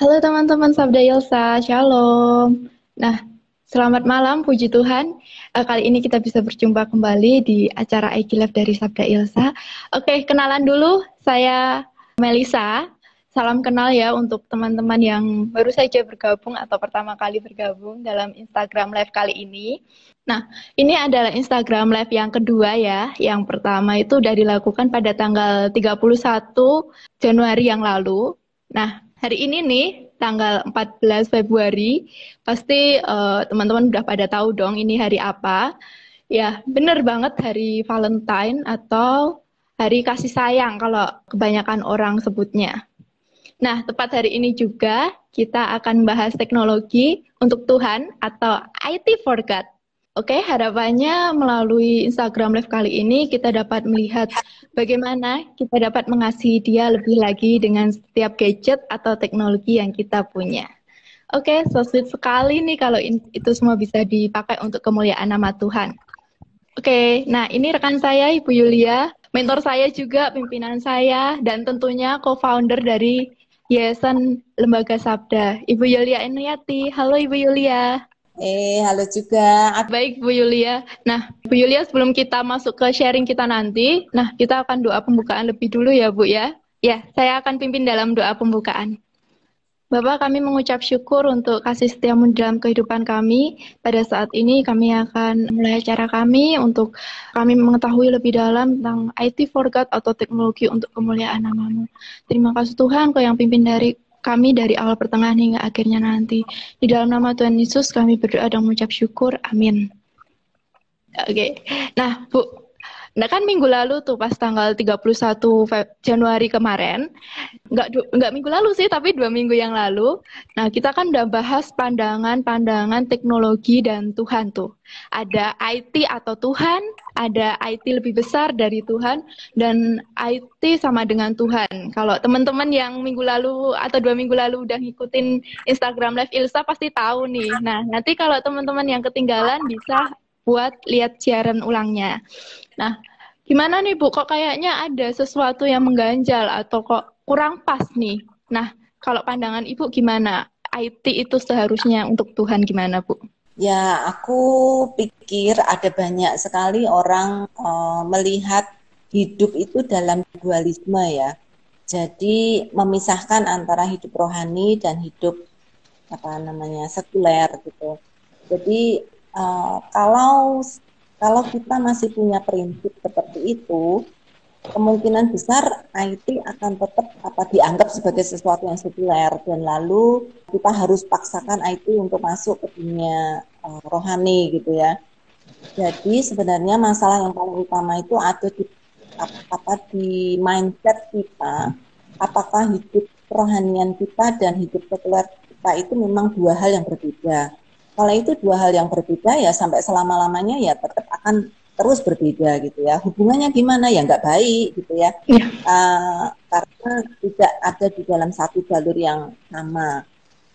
Halo teman-teman Sabda Ilsa, Shalom. Nah, selamat malam, puji Tuhan. Kali ini kita bisa berjumpa kembali di acara IG Live dari Sabda Ilsa. Oke, kenalan dulu, saya Melisa. Salam kenal ya untuk teman-teman yang baru saja bergabung atau pertama kali bergabung dalam Instagram Live kali ini. Nah, ini adalah Instagram Live yang kedua ya. Yang pertama itu sudah dilakukan pada tanggal 31 Januari yang lalu. Nah, hari ini nih, tanggal 14 Februari, pasti teman-teman udah pada tahu dong ini hari apa. Ya, bener banget hari Valentine atau hari kasih sayang kalau kebanyakan orang sebutnya. Nah, tepat hari ini juga kita akan bahas teknologi untuk Tuhan atau IT for God. Oke, harapannya melalui Instagram Live kali ini kita dapat melihat bagaimana kita dapat mengasihi Dia lebih lagi dengan setiap gadget atau teknologi yang kita punya. Oke, so sweet sekali nih kalau itu semua bisa dipakai untuk kemuliaan nama Tuhan. Oke, nah ini rekan saya Ibu Yulia, mentor saya juga, pimpinan saya, dan tentunya co-founder dari Yayasan Lembaga Sabda, Ibu Yulia Eniati. Halo Ibu Yulia. Halo juga. Baik, Bu Yulia. Nah, Bu Yulia, sebelum kita masuk ke sharing kita nanti, nah kita akan doa pembukaan lebih dulu ya, Bu ya. Ya, saya akan pimpin dalam doa pembukaan. Bapak, kami mengucap syukur untuk kasih setiamu dalam kehidupan kami. Pada saat ini kami akan mulai acara kami untuk kami mengetahui lebih dalam tentang IT for God atau teknologi untuk kemuliaan namamu. Terima kasih Tuhan, Kau yang pimpin dari kami dari awal pertengahan hingga akhirnya nanti. Di dalam nama Tuhan Yesus kami berdoa dan mengucap syukur. Amin. Oke. Nah, Bu, nah kan minggu lalu tuh pas tanggal 31 Januari kemarin, nggak minggu lalu sih, tapi 2 minggu yang lalu. Nah, kita kan udah bahas pandangan-pandangan teknologi dan Tuhan tuh. Ada IT atau Tuhan, ada IT lebih besar dari Tuhan, dan IT sama dengan Tuhan. Kalau teman-teman yang minggu lalu atau 2 minggu lalu udah ngikutin Instagram Live Ilsa pasti tahu nih. Nah, nanti kalau teman-teman yang ketinggalan bisa buat lihat siaran ulangnya. Nah, gimana nih Bu? Kok kayaknya ada sesuatu yang mengganjal atau kok kurang pas nih? Nah, kalau pandangan Ibu gimana? IT itu seharusnya untuk Tuhan gimana, Bu? Ya, aku pikir ada banyak sekali orang melihat hidup itu dalam dualisme ya. Jadi memisahkan antara hidup rohani dan hidup apa namanya sekuler gitu. Jadi kalau kalau kita masih punya prinsip seperti itu, kemungkinan besar IT akan tetap dianggap sebagai sesuatu yang sekuler dan lalu kita harus paksakan IT untuk masuk ke dunia rohani gitu ya. Jadi sebenarnya masalah yang paling utama itu ada di di mindset kita, apakah hidup kerohanian kita dan hidup sekuler kita itu memang dua hal yang berbeda. Kalau itu dua hal yang berbeda ya sampai selama-lamanya ya tetap akan terus berbeda gitu ya. Hubungannya gimana ya nggak baik gitu ya. Ya, Karena tidak ada di dalam satu jalur yang sama.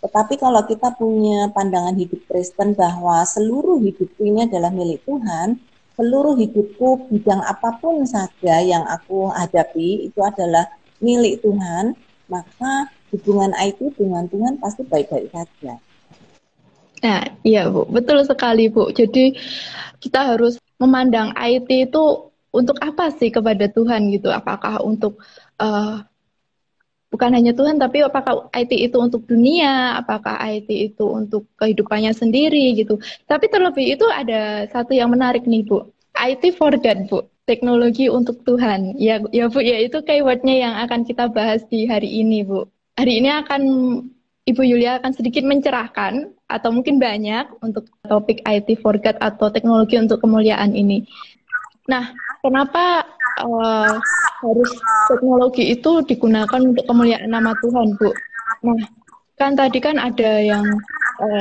Tetapi kalau kita punya pandangan hidup Kristen bahwa seluruh hidupku ini adalah milik Tuhan, seluruh hidupku bidang apapun saja yang aku hadapi itu adalah milik Tuhan, maka hubungan IT dengan Tuhan pasti baik-baik saja. nah, iya Bu, betul sekali Bu. Jadi kita harus memandang IT itu untuk apa sih kepada Tuhan gitu? Apakah untuk eh, bukan hanya Tuhan, tapi apakah IT itu untuk dunia, apakah IT itu untuk kehidupannya sendiri gitu. Tapi terlebih itu ada satu yang menarik nih Bu, IT for God Bu, teknologi untuk Tuhan. Ya, ya Bu, ya itu keywordnya yang akan kita bahas di hari ini Bu. Hari ini akan Ibu Yulia akan sedikit mencerahkan atau mungkin banyak untuk topik IT for God atau teknologi untuk kemuliaan ini. Nah, kenapa harus teknologi itu digunakan untuk kemuliaan nama Tuhan, Bu? Nah, kan tadi kan ada yang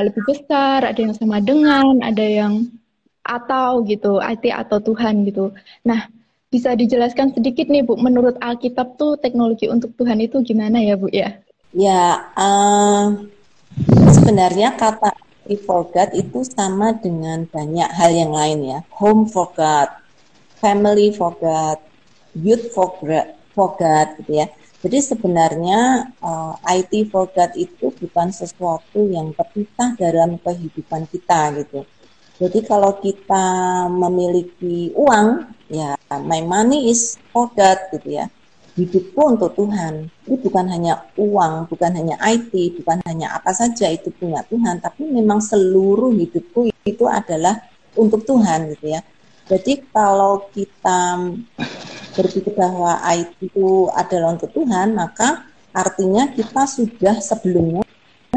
lebih besar, ada yang sama dengan, ada yang atau gitu, IT atau Tuhan gitu. Nah, bisa dijelaskan sedikit nih, Bu, menurut Alkitab tuh teknologi untuk Tuhan itu gimana ya, Bu ya? Ya, sebenarnya kata for God itu sama dengan banyak hal yang lain ya. Home for God, family for God, youth for God gitu ya. Jadi sebenarnya IT for God itu bukan sesuatu yang terpisah dalam kehidupan kita gitu. Jadi kalau kita memiliki uang, ya my money is for God gitu ya. Hidupku untuk Tuhan. Jadi bukan hanya uang, bukan hanya IT, bukan hanya apa saja itu punya Tuhan, tapi memang seluruh hidupku itu adalah untuk Tuhan gitu ya. Jadi kalau kita berpikir bahwa IT itu adalah untuk Tuhan, maka artinya kita sudah sebelumnya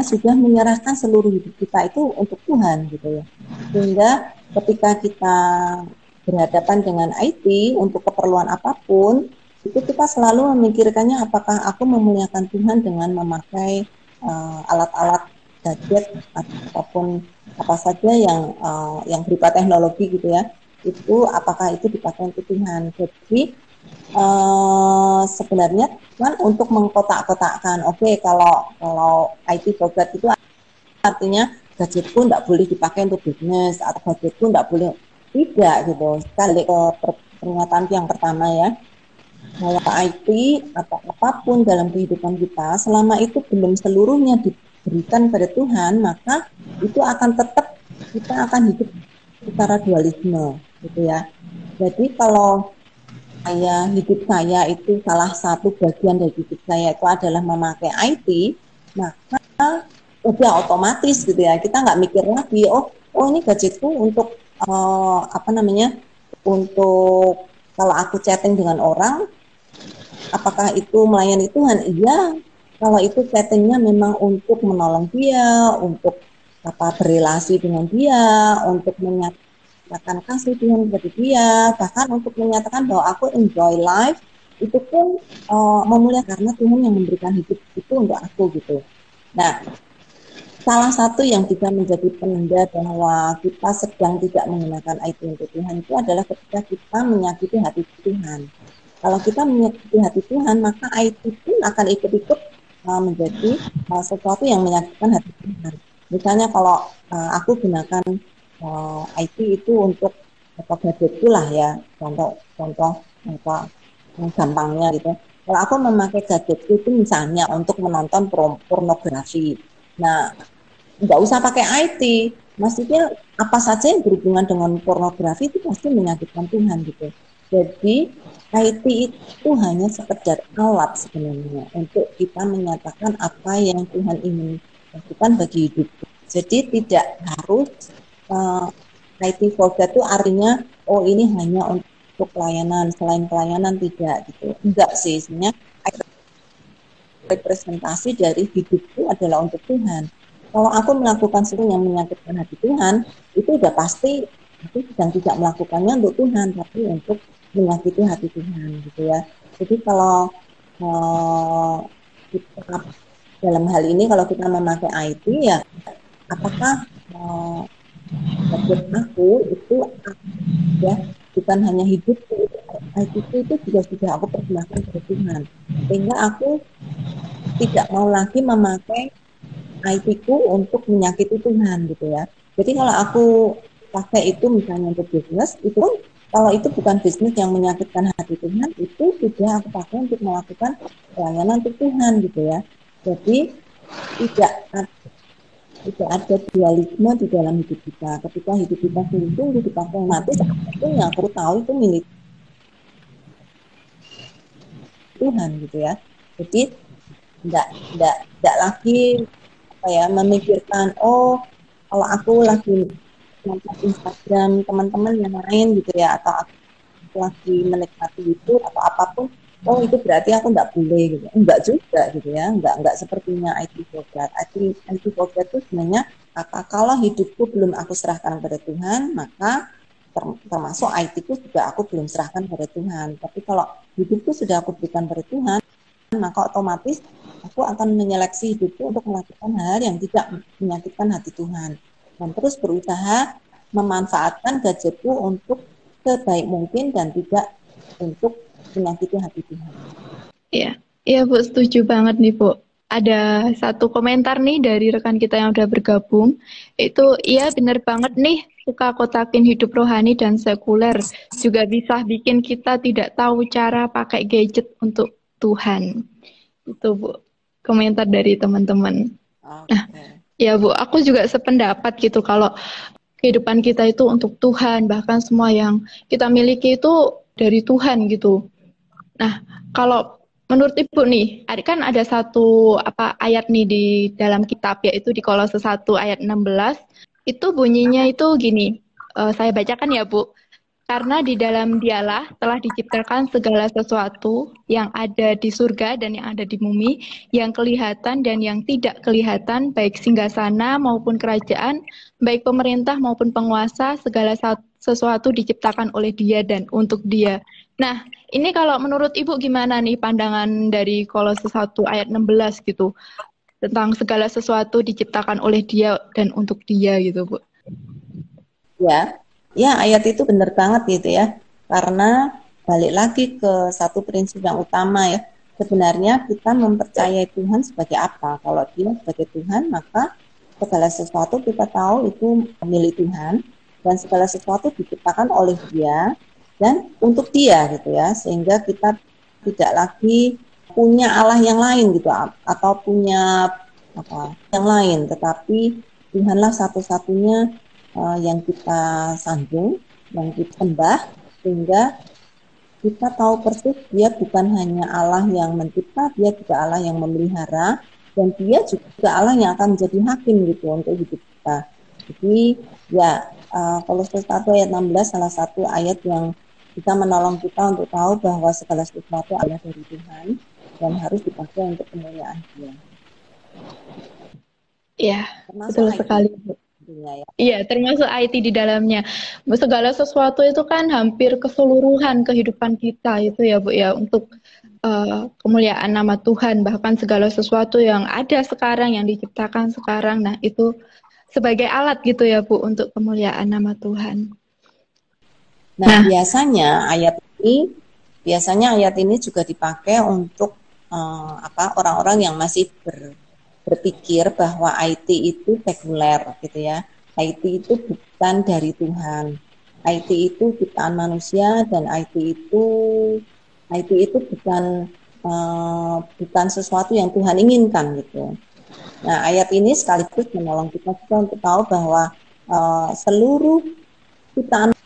sudah menyerahkan seluruh hidup kita itu untuk Tuhan gitu ya. Sehingga ketika kita berhadapan dengan IT untuk keperluan apapun, itu kita selalu memikirkannya apakah aku memuliakan Tuhan dengan memakai alat-alat gadget ataupun apa saja yang berupa teknologi gitu ya. Itu apakah itu dipakai untuk Tuhan. Jadi sebenarnya kan untuk mengkotak-kotakkan, oke, kalau IT program itu artinya gadgetku tidak boleh dipakai untuk bisnis atau gadgetku tidak boleh, tidak gitu. Sekali ke pernyataan yang pertama ya, bahwa IT atau apapun dalam kehidupan kita selama itu belum seluruhnya diberikan pada Tuhan, maka itu akan tetap kita akan hidup secara dualisme gitu ya. Jadi kalau hidup saya itu salah satu bagian dari hidup saya itu adalah memakai IT, maka udah otomatis gitu ya, kita nggak mikir lagi, oh ini gadgetku untuk untuk kalau aku chatting dengan orang, apakah itu melayani Tuhan? Iya, kalau itu chattingnya memang untuk menolong dia, untuk berelasi dengan dia, untuk menyatakan kasih Tuhan kepada dia, bahkan untuk menyatakan bahwa aku enjoy life, itu pun memuliakan karena Tuhan yang memberikan hidup itu untuk aku gitu. Nah, salah satu yang bisa menjadi penanda bahwa kita sedang tidak menggunakan IT untuk Tuhan itu adalah ketika kita menyakiti hati Tuhan. Kalau kita menyakiti hati Tuhan, maka IT pun akan ikut-ikut menjadi sesuatu yang menyakitkan hati Tuhan. Misalnya kalau aku gunakan IT itu untuk gadgetku lah ya, contoh yang gampangnya gitu. Kalau aku memakai gadgetku itu misalnya untuk menonton pornografi, nah nggak usah pakai IT, maksudnya apa saja yang berhubungan dengan pornografi itu pasti menyakitkan Tuhan gitu. Jadi IT itu hanya sekedar alat sebenarnya untuk kita menyatakan apa yang Tuhan ingin lakukan bagi hidup. Jadi tidak harus IT for God itu artinya oh ini hanya untuk pelayanan, selain pelayanan tidak gitu. Enggak sih, sebenarnya representasi dari hidupku adalah untuk Tuhan. Kalau aku melakukan sesuatu yang menyakitkan hati Tuhan, itu udah pasti aku sedang tidak melakukannya untuk Tuhan, tapi untuk menyakiti hati Tuhan gitu ya. Jadi kalau kita dalam hal ini kalau kita memakai IT ya, apakah budget aku itu ya bukan hanya hidup IT itu juga sudah aku persembahkan kepada Tuhan, sehingga aku tidak mau lagi memakai IT-ku untuk menyakiti Tuhan gitu ya. Jadi kalau aku pakai itu misalnya untuk bisnis, itu pun kalau itu bukan bisnis yang menyakitkan hati Tuhan, itu sudah aku pakai untuk melakukan pelayanan untuk Tuhan gitu ya. Jadi tidak ada dualisme di dalam hidup kita. Ketika hidup kita sungguh dipakai mati, itu yang aku tahu itu milik Tuhan gitu ya. Jadi tidak lagi memikirkan oh kalau aku lagi nonton Instagram teman-teman yang lain gitu ya, atau aku lagi menikmati itu atau apapun, oh itu berarti aku nggak boleh gitu. Enggak juga gitu ya, enggak sepertinya IT program. IT program itu sebenarnya kalau hidupku belum aku serahkan pada Tuhan, maka termasuk IT-ku juga aku belum serahkan pada Tuhan. Tapi kalau hidupku sudah aku berikan pada Tuhan, maka otomatis aku akan menyeleksi hidupku untuk melakukan hal yang tidak menyakitkan hati Tuhan, dan terus berusaha memanfaatkan gadgetku untuk sebaik mungkin dan tidak untuk menyakiti hati Tuhan. Iya, iya Bu, setuju banget nih Bu. Ada satu komentar nih dari rekan kita yang udah bergabung, itu iya bener banget nih, suka kotakin hidup rohani dan sekuler, juga bisa bikin kita tidak tahu cara pakai gadget untuk Tuhan. Itu Bu, komentar dari teman-teman. Nah, Oke. ya Bu, aku juga sependapat gitu kalau kehidupan kita itu untuk Tuhan, bahkan semua yang kita miliki itu dari Tuhan gitu. Nah, kalau menurut Ibu nih, kan ada satu ayat nih di dalam kitab, yaitu di Kolose 1 ayat 16. Itu bunyinya itu gini. Saya bacakan ya, Bu. Karena di dalam Dialah telah diciptakan segala sesuatu yang ada di surga dan yang ada di bumi, yang kelihatan dan yang tidak kelihatan, baik singgasana maupun kerajaan, baik pemerintah maupun penguasa, segala sesuatu diciptakan oleh Dia dan untuk Dia. Nah, ini kalau menurut Ibu gimana nih pandangan dari Kolose 1 ayat 16 gitu, tentang segala sesuatu diciptakan oleh Dia dan untuk Dia gitu, Bu. Ya, ya ayat itu benar banget gitu ya. Karena balik lagi ke satu prinsip yang utama ya. Sebenarnya kita mempercayai Tuhan sebagai apa? Kalau Dia sebagai Tuhan, maka segala sesuatu kita tahu itu milik Tuhan dan segala sesuatu diciptakan oleh Dia dan untuk Dia gitu ya. Sehingga kita tidak lagi punya Allah yang lain gitu atau punya apa yang lain, tetapi Tuhanlah satu-satunya yang kita sanjung, yang kita sembah, sehingga kita tahu persis Dia bukan hanya Allah yang mencipta, Dia juga Allah yang memelihara, dan Dia juga Allah yang akan menjadi hakim gitu untuk hidup kita. Jadi ya Kolose 1 ayat 16 salah satu ayat yang bisa menolong kita untuk tahu bahwa segala sesuatu adalah dari Tuhan dan harus dipakai untuk kemuliaan Dia. Iya, Termasuk betul IT sekali, Bu. tentunya ya. Iya, termasuk IT di dalamnya. Segala sesuatu itu kan hampir keseluruhan kehidupan kita itu ya, Bu ya, untuk kemuliaan nama Tuhan, bahkan segala sesuatu yang ada sekarang, yang diciptakan sekarang. Nah, itu sebagai alat gitu ya, Bu, untuk kemuliaan nama Tuhan. Nah, biasanya ayat ini juga dipakai untuk orang-orang yang masih berpikir bahwa IT itu sekuler gitu ya. IT itu bukan dari Tuhan. IT itu ciptaan manusia dan IT itu bukan sesuatu yang Tuhan inginkan gitu. Nah, ayat ini sekaligus menolong kita juga untuk tahu bahwa seluruh ciptaan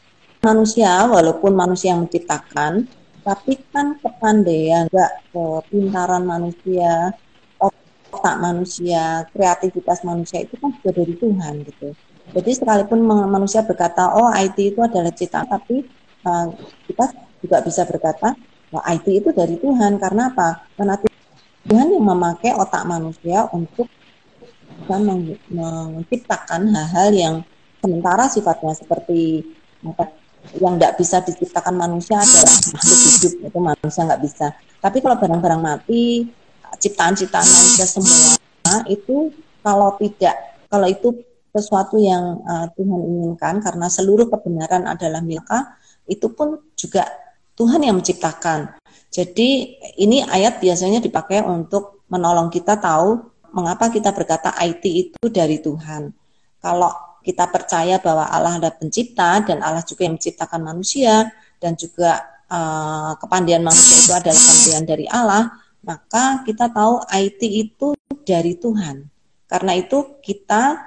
manusia, walaupun manusia yang menciptakan, tapi kan kepandaian, kepintaran manusia, otak manusia, kreativitas manusia itu kan juga dari Tuhan gitu. Jadi sekalipun manusia berkata, oh IT itu adalah ciptaan, tapi kita juga bisa berkata, oh, IT itu dari Tuhan. Karena apa? Karena Tuhan yang memakai otak manusia untuk menciptakan hal-hal yang sementara sifatnya, seperti yang tidak bisa diciptakan manusia adalah makhluk hidup, itu manusia nggak bisa. Tapi kalau barang-barang mati, ciptaan-ciptaan manusia semua itu kalau itu sesuatu yang Tuhan inginkan, karena seluruh kebenaran adalah milik, itu pun juga Tuhan yang menciptakan. Jadi ini ayat biasanya dipakai untuk menolong kita tahu mengapa kita berkata IT itu dari Tuhan. Kalau kita percaya bahwa Allah adalah pencipta dan Allah juga yang menciptakan manusia dan juga kepandaian manusia itu adalah kepandaian dari Allah, maka kita tahu IT itu dari Tuhan. Karena itu kita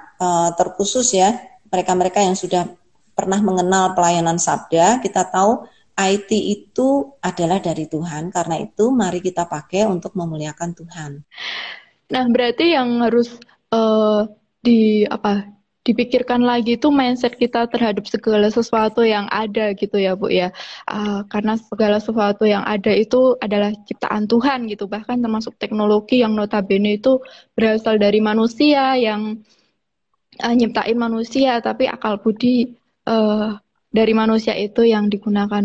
terkhusus ya, mereka-mereka yang sudah pernah mengenal pelayanan sabda, kita tahu IT itu adalah dari Tuhan. Karena itu mari kita pakai untuk memuliakan Tuhan. Nah, berarti yang harus dipikirkan lagi itu mindset kita terhadap segala sesuatu yang ada gitu ya, Bu ya. Karena segala sesuatu yang ada itu adalah ciptaan Tuhan gitu, bahkan termasuk teknologi yang notabene itu berasal dari manusia yang nyiptain manusia, tapi akal budi dari manusia itu yang digunakan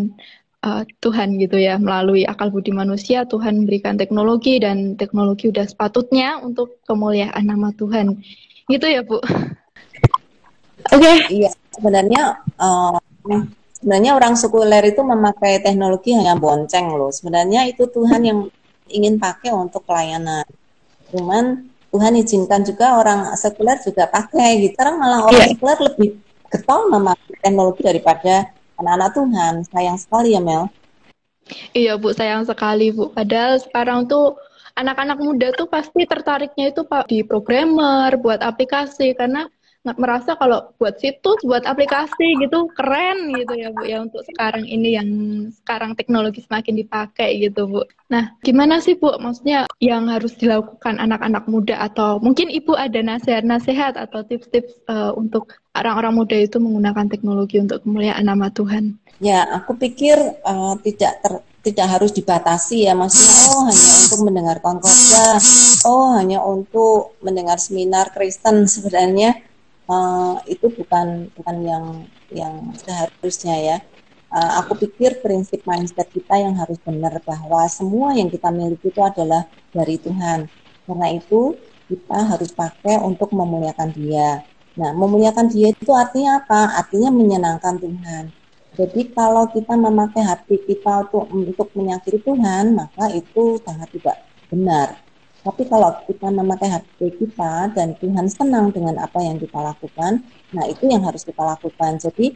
Tuhan gitu ya. Melalui akal budi manusia, Tuhan memberikan teknologi dan teknologi udah sepatutnya untuk kemuliaan nama Tuhan. Gitu ya, Bu. Oke. Iya, sebenarnya orang sekuler itu memakai teknologi hanya bonceng loh. Sebenarnya itu Tuhan yang ingin pakai untuk pelayanan. Cuman Tuhan izinkan juga orang sekuler juga pakai gitu. Sekarang malah orang sekuler lebih getol memakai teknologi daripada anak-anak Tuhan. Sayang sekali ya, Mel. Iya, Bu, sayang sekali, Bu. Padahal sekarang tuh anak-anak muda tuh pasti tertariknya itu Pak di programmer, buat aplikasi karena nggak merasa kalau buat situs, buat aplikasi gitu keren gitu ya Bu ya untuk sekarang ini yang sekarang teknologi semakin dipakai gitu Bu. Nah, gimana sih Bu maksudnya yang harus dilakukan anak-anak muda atau mungkin Ibu ada nasihat-nasihat atau tips-tips untuk orang-orang muda itu menggunakan teknologi untuk kemuliaan nama Tuhan? Ya, aku pikir tidak harus dibatasi ya, maksudnya hanya untuk mendengarkan khotbah, hanya untuk mendengar seminar Kristen. Sebenarnya itu bukan yang seharusnya ya. Aku pikir prinsip mindset kita yang harus benar bahwa semua yang kita miliki itu adalah dari Tuhan. Karena itu kita harus pakai untuk memuliakan Dia. Nah, memuliakan Dia itu artinya apa? Artinya menyenangkan Tuhan. Jadi kalau kita memakai hati kita untuk menyakiti Tuhan, maka itu sangat tidak benar. Tapi kalau kita memakai hati kita dan Tuhan senang dengan apa yang kita lakukan, nah itu yang harus kita lakukan. Jadi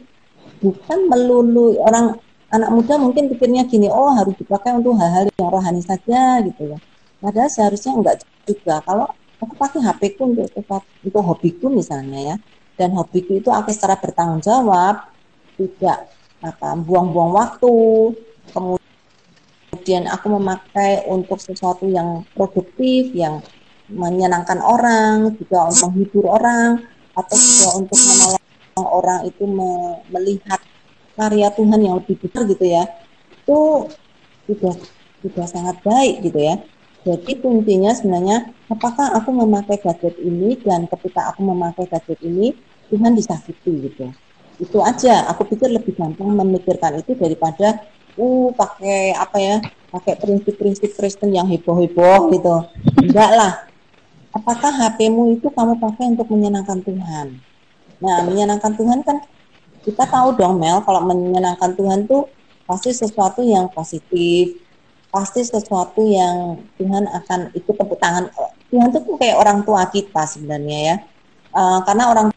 bukan melulu anak muda mungkin pikirnya gini, harus dipakai untuk hal-hal yang rohani saja gitu ya. Padahal seharusnya enggak juga. Kalau aku pakai HP ku untuk hobiku misalnya ya, dan hobiku itu aku secara bertanggung jawab, tidak buang-buang waktu, kemudian aku memakai untuk sesuatu yang produktif, yang menyenangkan orang, juga untuk menghibur orang, atau juga untuk menolong orang itu melihat karya Tuhan yang lebih besar gitu ya, itu sudah sangat baik gitu ya. Jadi kuncinya sebenarnya apakah aku memakai gadget ini dan ketika aku memakai gadget ini Tuhan disakiti gitu. Itu aja, aku pikir lebih gampang memikirkan itu daripada pakai prinsip-prinsip Kristen yang heboh-heboh gitu. Enggak lah. Apakah HP-mu itu kamu pakai untuk menyenangkan Tuhan? Nah, menyenangkan Tuhan kan kita tahu dong Mel, kalau menyenangkan Tuhan tuh pasti sesuatu yang positif, pasti sesuatu yang Tuhan akan ikut tepuk tangan. Tuhan tuh kayak orang tua kita sebenarnya ya. Karena orang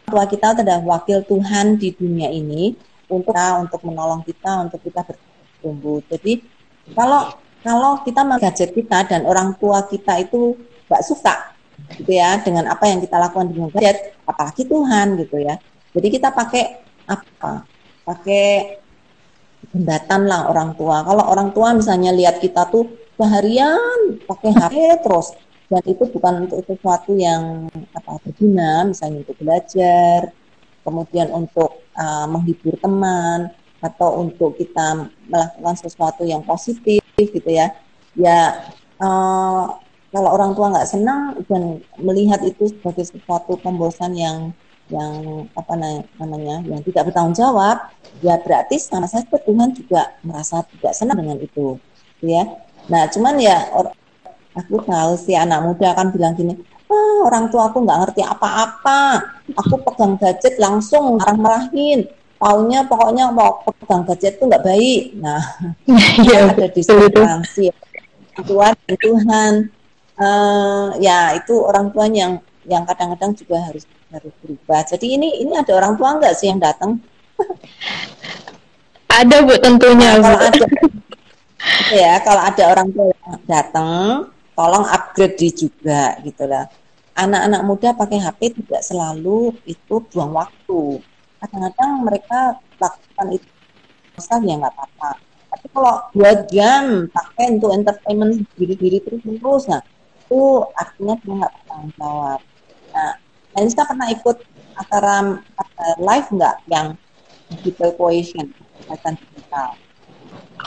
tua kita adalah wakil Tuhan di dunia ini untuk menolong kita, untuk kita bertumbuh. Jadi kalau kita gadget kita dan orang tua kita itu nggak suka gitu ya dengan apa yang kita lakukan dengan gadget, apalagi Tuhan gitu ya. Jadi kita pakai apa? Pakai jembatan lah orang tua. Kalau orang tua misalnya lihat kita tuh seharian pakai HP terus, dan itu bukan untuk sesuatu yang berguna, misalnya untuk belajar, kemudian untuk menghibur teman, atau untuk kita melakukan sesuatu yang positif gitu ya. Ya kalau orang tua nggak senang dan melihat itu sebagai sesuatu pembosan yang yang tidak bertanggung jawab, ya berarti sama saja Tuhan juga merasa tidak senang dengan itu, ya. Nah, cuman ya aku tahu sih anak muda akan bilang gini, orang tua aku nggak ngerti apa-apa, aku pegang gadget langsung marah-marahin, taunya pokoknya mau pegang gadget itu nggak baik. Nah, ya, ada diskrepansi Tuhan. Ya itu orang tua yang kadang-kadang juga harus berubah. Jadi ini ada orang tua nggak sih yang datang? Ada Bu tentunya. Nah, kalau ada orang tua yang datang, tolong upgrade juga gitu lah. Anak-anak muda pakai HP tidak selalu itu buang waktu. Kadang-kadang mereka lakukan itu ya nggak apa-apa. Tapi kalau 2 jam pakai untuk entertainment diri-diri terus, nah itu artinya dia nggak bertanggung jawab. Nah, Anissa pernah ikut acara live nggak yang digital quotient, kecerdasan digital?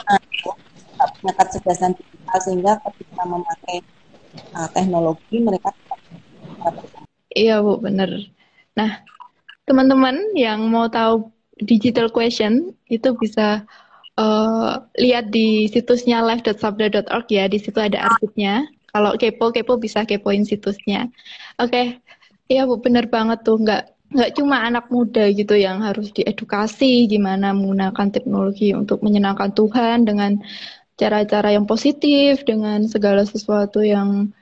Nah, punya kecerdasan digital sehingga ketika memakai teknologi mereka Iya Bu, benar. Nah, teman-teman yang mau tahu digital question itu bisa lihat di situsnya live.sabda.org ya. Di situ ada arsipnya. Kalau kepo bisa kepoin situsnya. Oke, iya Bu, benar banget tuh. Nggak cuma anak muda gitu yang harus diedukasi gimana menggunakan teknologi untuk menyenangkan Tuhan dengan cara-cara yang positif, dengan segala sesuatu yang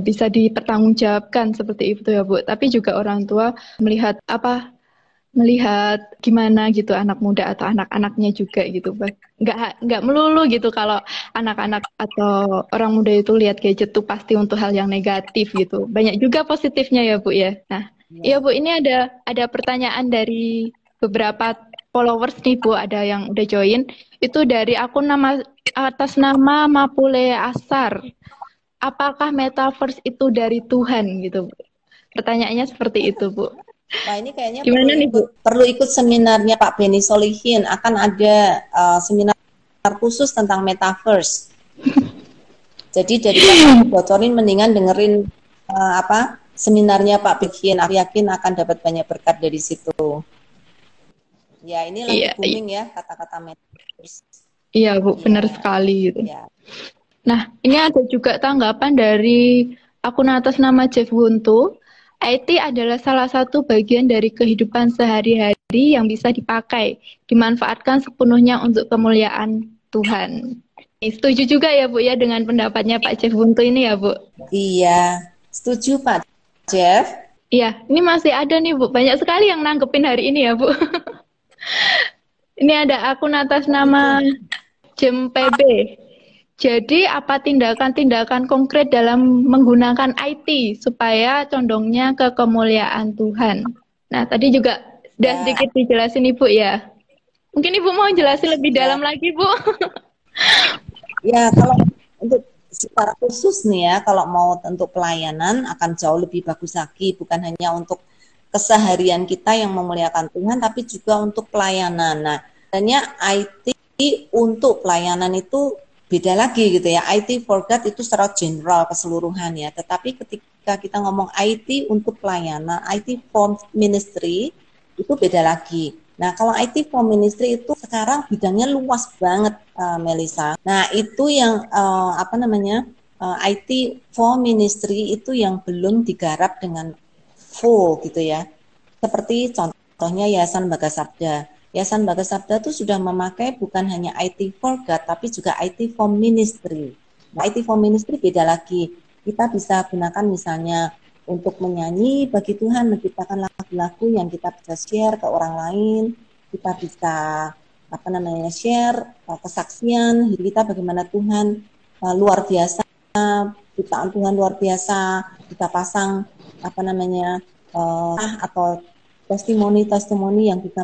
bisa dipertanggungjawabkan seperti itu ya Bu. Tapi juga orang tua melihat melihat gimana gitu anak muda atau anak-anaknya juga gitu. Nggak melulu gitu kalau anak-anak atau orang muda itu lihat gadget tuh pasti untuk hal yang negatif gitu. Banyak juga positifnya ya Bu ya. Nah, iya Ya. Bu, ini ada pertanyaan dari beberapa followers nih Bu, ada yang udah join. Itu dari akun nama atas nama Mapule Asar. Apakah metaverse itu dari Tuhan gitu Bu? Pertanyaannya seperti itu Bu. Wah, ini kayaknya Gimana nih Bu? perlu ikut seminarnya Pak Beni Solihin. Akan ada seminar khusus tentang metaverse. Jadi daripada bocorin, mendingan dengerin seminarnya Pak Bikin. Aku yakin akan dapat banyak berkat dari situ. Ya, ini lagi Iya, booming ya kata-kata metaverse. iya Bu, benar Ya, sekali gitu. ya. Nah, ini ada juga tanggapan dari akun atas nama Jeff Wuntu. IT adalah salah satu bagian dari kehidupan sehari-hari yang bisa dipakai, dimanfaatkan sepenuhnya untuk kemuliaan Tuhan. Setuju juga ya Bu ya dengan pendapatnya Pak Jeff Wuntu ini ya Bu? Iya, setuju Pak Jeff. Iya, ini masih ada nih Bu, banyak sekali yang nanggepin hari ini ya Bu. Ini ada akun atas Oh nama gitu. Jem PB. Jadi apa tindakan-tindakan konkret dalam menggunakan IT supaya condongnya ke kemuliaan Tuhan? Nah, tadi juga sudah Ya, sedikit dijelasin Ibu ya. Mungkin Ibu mau jelasin lebih ya, dalam lagi, Bu? ya. Kalau untuk secara khusus nih ya, kalau mau untuk pelayanan akan jauh lebih bagus lagi, bukan hanya untuk keseharian kita yang memuliakan Tuhan, tapi juga untuk pelayanan. Nah, sebenarnya IT untuk pelayanan itu beda lagi gitu ya. IT for God itu secara general keseluruhan ya. Tetapi ketika kita ngomong IT untuk pelayanan, IT for ministry itu beda lagi. Nah, kalau IT for ministry itu sekarang bidangnya luas banget, Melisa. Nah, itu yang IT for ministry itu yang belum digarap dengan full gitu ya. Seperti contohnya Yayasan Bagasabda. Yayasan Bagasabda itu sudah memakai bukan hanya IT for God, tapi juga IT for Ministry. Nah, IT for Ministry beda lagi. Kita bisa gunakan misalnya untuk menyanyi bagi Tuhan, menciptakan lagu-lagu yang kita bisa share ke orang lain. Kita bisa share kesaksian hidup kita bagaimana Tuhan luar biasa, ciptaan Tuhan luar biasa. Kita pasang atau testimoni-testimoni yang bisa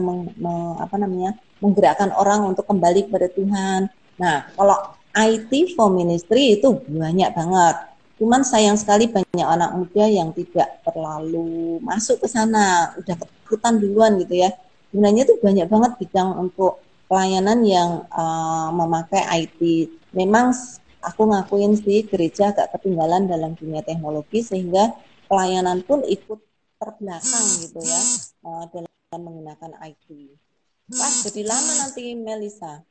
menggerakkan orang untuk kembali kepada Tuhan. Nah, kalau IT for ministry itu banyak banget. Cuman sayang sekali banyak anak muda yang tidak terlalu masuk ke sana, udah ketakutan duluan gitu ya. Sebenarnya itu banyak banget bidang untuk pelayanan yang memakai IT. Memang aku ngakuin sih gereja agak ketinggalan dalam dunia teknologi sehingga pelayanan pun ikut terbelakang gitu ya dalam menggunakan IT. Wah, jadi lama nanti Melisa.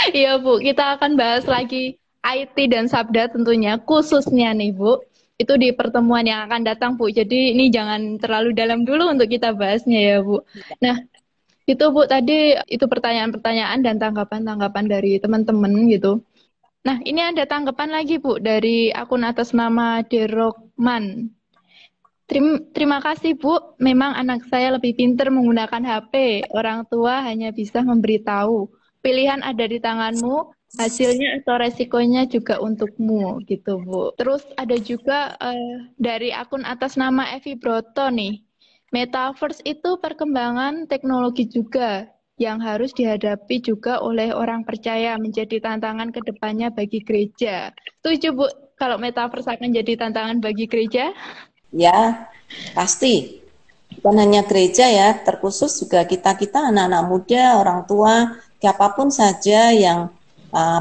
Iya, Bu. Kita akan bahas lagi IT dan Sabda tentunya, khususnya nih, Bu. Itu di pertemuan yang akan datang, Bu. Jadi ini jangan terlalu dalam dulu untuk kita bahasnya ya, Bu. Nah, itu Bu, tadi itu pertanyaan-pertanyaan dan tanggapan-tanggapan dari teman-teman gitu. Nah, ini ada tanggapan lagi Bu dari akun atas nama Derokman. Terima kasih Bu, memang anak saya lebih pintar menggunakan HP. Orang tua hanya bisa memberitahu. Pilihan ada di tanganmu, hasilnya atau resikonya juga untukmu gitu Bu. Terus ada juga dari akun atas nama Evi Broto nih. Metaverse itu perkembangan teknologi juga yang harus dihadapi juga oleh orang percaya menjadi tantangan ke depannya bagi gereja. Setuju Bu kalau metaverse akan jadi tantangan bagi gereja? Ya, pasti. Bukan hanya gereja ya, terkhusus juga kita-kita anak-anak muda, orang tua, siapapun saja yang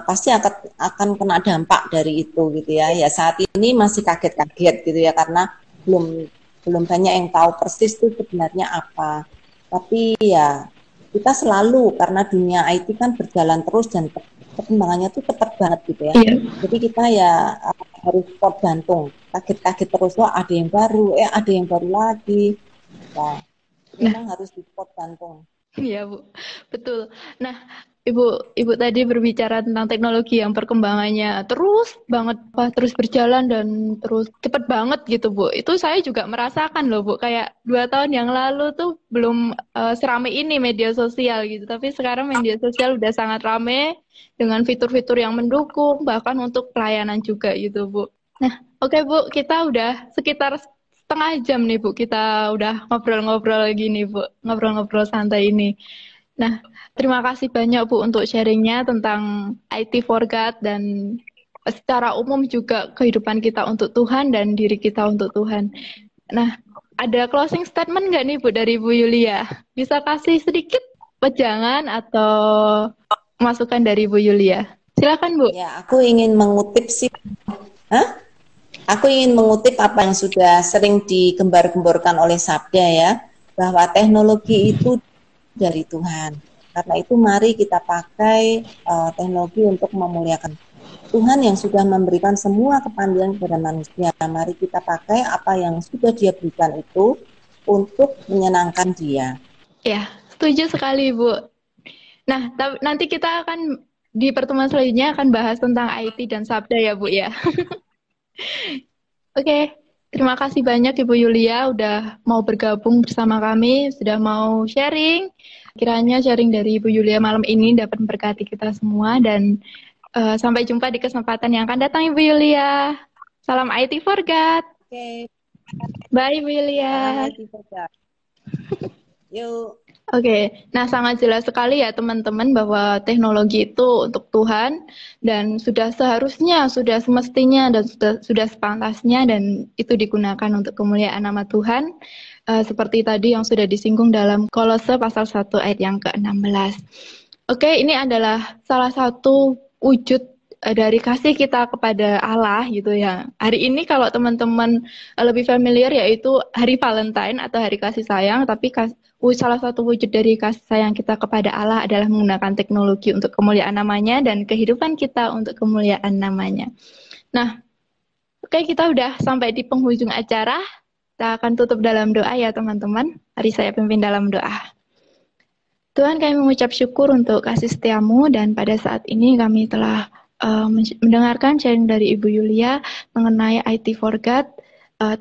pasti akan kena dampak dari itu gitu ya. Ya saat ini masih kaget-kaget gitu ya karena belum belum banyak yang tahu persis itu sebenarnya apa. Tapi ya kita selalu karena dunia IT kan berjalan terus dan perkembangannya tuh cepat banget gitu ya. Iya. Jadi kita ya harus spot jantung, kaget-kaget terus, wah ada yang baru, ada yang baru lagi. Nah, Nah, memang harus di spot jantung. iya Bu, betul. Nah, Ibu tadi berbicara tentang teknologi yang perkembangannya terus banget, terus berjalan dan terus cepet banget gitu, Bu. Itu saya juga merasakan loh, Bu. Kayak 2 tahun yang lalu tuh belum serame ini media sosial gitu. Tapi sekarang media sosial udah sangat rame dengan fitur-fitur yang mendukung, bahkan untuk pelayanan juga gitu, Bu. Nah, oke Bu, kita udah sekitar setengah jam nih Bu. Kita udah ngobrol-ngobrol gini Bu, ngobrol-ngobrol santai ini. Nah, terima kasih banyak Bu untuk sharingnya tentang IT for God dan secara umum juga kehidupan kita untuk Tuhan dan diri kita untuk Tuhan. Nah, ada closing statement nggak nih Bu dari Bu Yulia? Bisa kasih sedikit wejangan atau masukan dari Bu Yulia? Silakan Bu. Ya, aku ingin mengutip sih. Hah? Aku ingin mengutip apa yang sudah sering digembar-gemborkan oleh Sabda ya, bahwa teknologi itu dari Tuhan. Karena itu mari kita pakai teknologi untuk memuliakan Tuhan yang sudah memberikan semua kepandaian kepada manusia. Mari kita pakai apa yang sudah Dia berikan itu untuk menyenangkan Dia. Ya, setuju sekali Bu. Nah, nanti kita akan di pertemuan selanjutnya akan bahas tentang IT dan Sabda ya Bu ya. Oke, terima kasih banyak Ibu Yulia udah mau bergabung bersama kami, sudah mau sharing. Kiranya sharing dari Ibu Yulia malam ini dapat memberkati kita semua dan sampai jumpa di kesempatan yang akan datang Ibu Yulia. Salam IT for God. Oke, Bye Ibu Yulia. salam lagi saja. Yuk. Oke, nah sangat jelas sekali ya teman-teman bahwa teknologi itu untuk Tuhan dan sudah seharusnya, sudah semestinya dan sudah sepantasnya dan itu digunakan untuk kemuliaan nama Tuhan. Seperti tadi yang sudah disinggung dalam Kolose pasal 1 ayat yang ke-16. Oke, ini adalah salah satu wujud dari kasih kita kepada Allah gitu ya. Hari ini kalau teman-teman lebih familiar yaitu Hari Valentine atau Hari Kasih Sayang, tapi salah satu wujud dari kasih sayang kita kepada Allah adalah menggunakan teknologi untuk kemuliaan namanya dan kehidupan kita untuk kemuliaan namanya. Nah, oke, kita udah sampai di penghujung acara. Kita akan tutup dalam doa ya teman-teman. Mari saya pimpin dalam doa. Tuhan, kami mengucap syukur untuk kasih setiamu dan pada saat ini kami telah mendengarkan sharing dari Ibu Yulia mengenai IT for God,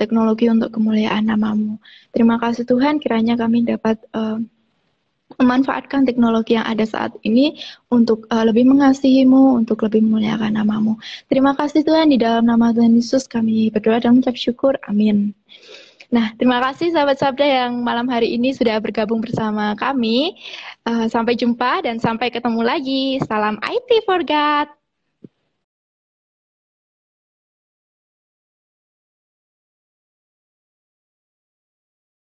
teknologi untuk kemuliaan namamu. Terima kasih Tuhan, kiranya kami dapat memanfaatkan teknologi yang ada saat ini untuk lebih mengasihimu, untuk lebih memuliakan namamu. Terima kasih Tuhan, di dalam nama Tuhan Yesus kami berdoa dan mengucap syukur. Amin. Nah, terima kasih sahabat Sabda yang malam hari ini sudah bergabung bersama kami. Sampai jumpa dan sampai ketemu lagi. Salam IT for God.